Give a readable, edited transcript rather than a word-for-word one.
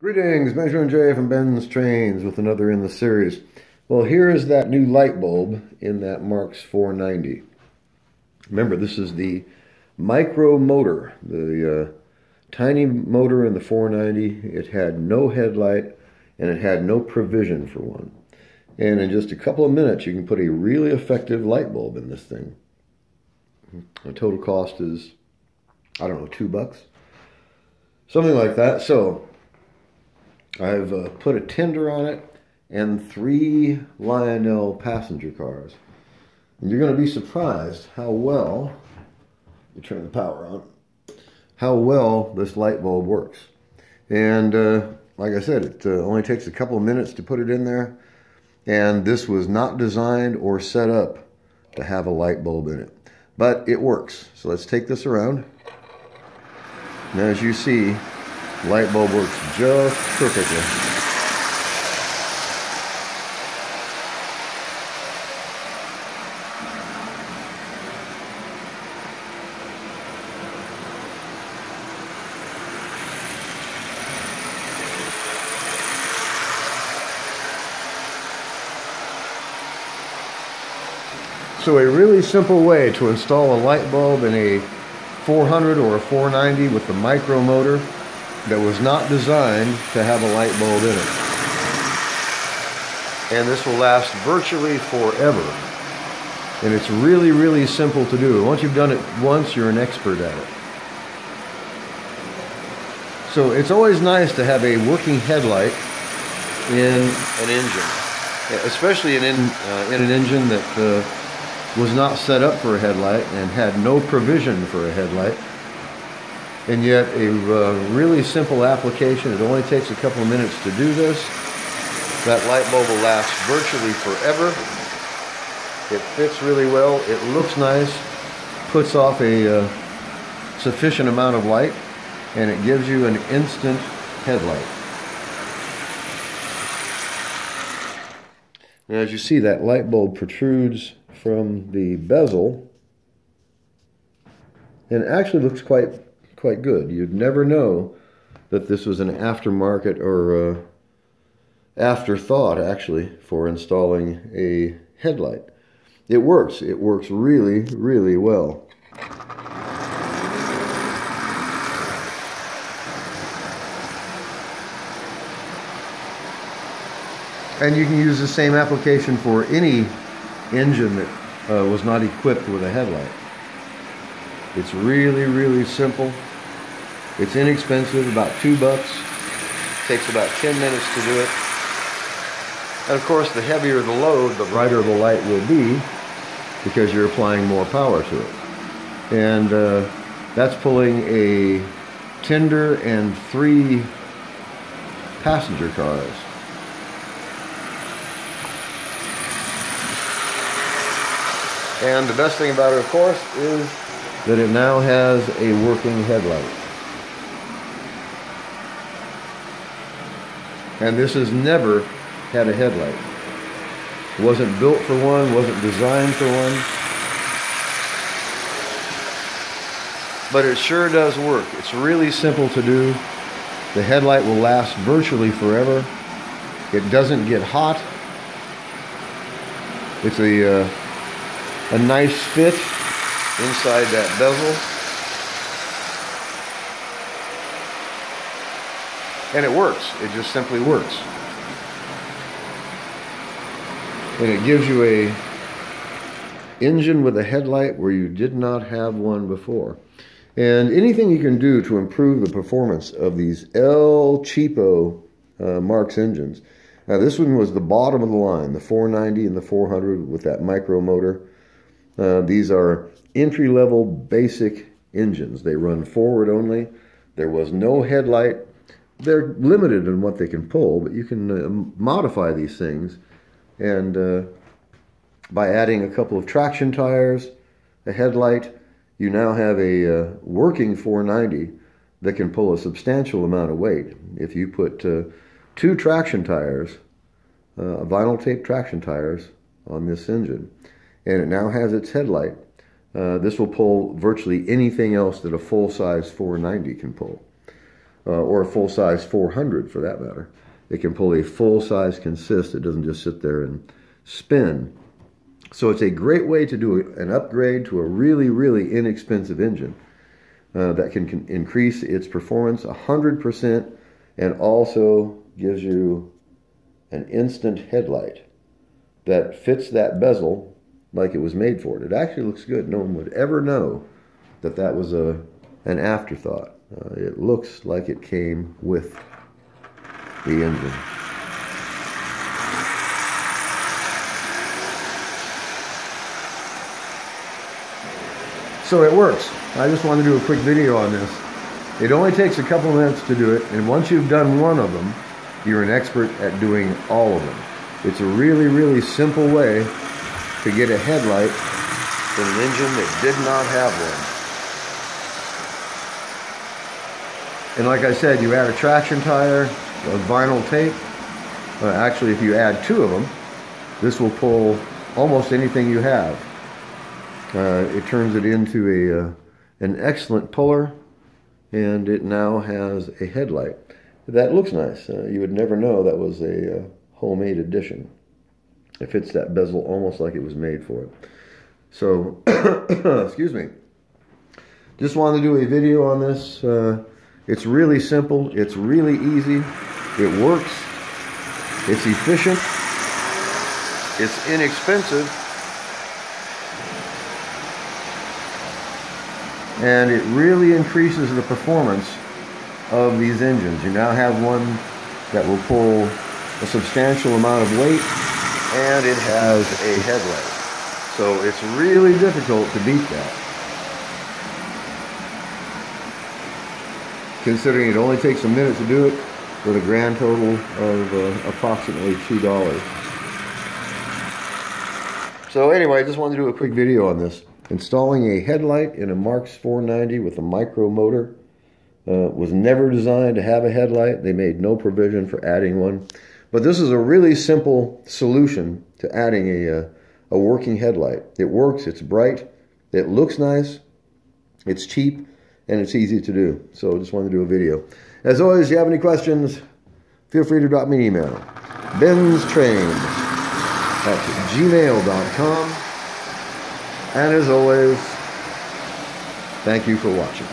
Greetings, Benjamin J from BENZTRAINZ with another in the series. Well, here is that new light bulb in that Marx 490. Remember, this is the micro motor, the tiny motor in the 490. It had no headlight and it had no provision for one. And in just a couple of minutes, you can put a really effective light bulb in this thing. The total cost is, I don't know, $2, something like that. So I've put a tender on it and 3 Lionel passenger cars. And you're going to be surprised how well, you turn the power on, how well this light bulb works. And like I said, it only takes a couple of minutes to put it in there. And this was not designed or set up to have a light bulb in it. But it works. So let's take this around. And as you see, light bulb works just perfectly. So a really simple way to install a light bulb in a 400 or a 490 with the micro motor that was not designed to have a light bulb in it. And this will last virtually forever. And it's really, really simple to do. Once you've done it once, you're an expert at it. So it's always nice to have a working headlight in an engine, especially in an engine that was not set up for a headlight and had no provision for a headlight. And yet a really simple application. It only takes a couple of minutes to do this. That light bulb will last virtually forever. It fits really well. It looks nice, puts off a sufficient amount of light, and it gives you an instant headlight. Now, as you see, that light bulb protrudes from the bezel and actually looks quite good. You'd never know that this was an aftermarket or afterthought, actually, for installing a headlight. It works. It works really, really well. And you can use the same application for any engine that was not equipped with a headlight. It's really, really simple. It's inexpensive, about $2. Takes about 10 minutes to do it. And of course, the heavier the load, the brighter the light will be because you're applying more power to it. And that's pulling a tender and 3 passenger cars. And the best thing about it, of course, is that it now has a working headlight. And this has never had a headlight. It wasn't built for one, wasn't designed for one. But it sure does work. It's really simple to do. The headlight will last virtually forever. It doesn't get hot. It's a nice fit inside that bezel. And it works. It just simply works. And it gives you a engine with a headlight where you did not have one before. And anything you can do to improve the performance of these El Cheapo Marx engines. Now this one was the bottom of the line, the 490 and the 400 with that micro motor. These are entry-level basic engines. They run forward only. There was no headlight. They're limited in what they can pull, but you can modify these things. And by adding a couple of traction tires, a headlight, you now have a working 490 that can pull a substantial amount of weight. If you put 2 traction tires, vinyl tape traction tires on this engine, and it now has its headlight, this will pull virtually anything else that a full-size 490 can pull. or a full-size 400 for that matter. It can pull a full-size consist. It doesn't just sit there and spin. So it's a great way to do an upgrade to a really, really inexpensive engine that can increase its performance 100% and also gives you an instant headlight that fits that bezel like it was made for it. It actually looks good. No one would ever know that that was an afterthought. It looks like it came with the engine. So it works. I just want to do a quick video on this. It only takes a couple minutes to do it, and once you've done one of them, you're an expert at doing all of them. It's a really, really simple way to get a headlight in an engine that did not have one. And like I said, you add a traction tire, a vinyl tape. Actually, if you add two of them, this will pull almost anything you have. It turns it into an excellent puller, and it now has a headlight. That looks nice. You would never know that was a homemade addition. It fits that bezel almost like it was made for it. So, excuse me. Just wanted to do a video on this. It's really simple. It's really easy. It works. It's efficient. It's inexpensive. And it really increases the performance of these engines. You now have one that will pull a substantial amount of weight, and it has a headlight. So it's really difficult to beat that, considering it only takes a minute to do it with a grand total of approximately $2. So anyway, I just wanted to do a quick video on this. Installing a headlight in a Marx 490 with a micro motor was never designed to have a headlight. They made no provision for adding one. But this is a really simple solution to adding a working headlight. It works, it's bright, it looks nice, it's cheap, and it's easy to do. So I just wanted to do a video. As always, if you have any questions, feel free to drop me an email. BENZTRAINZ@gmail.com. And as always, thank you for watching.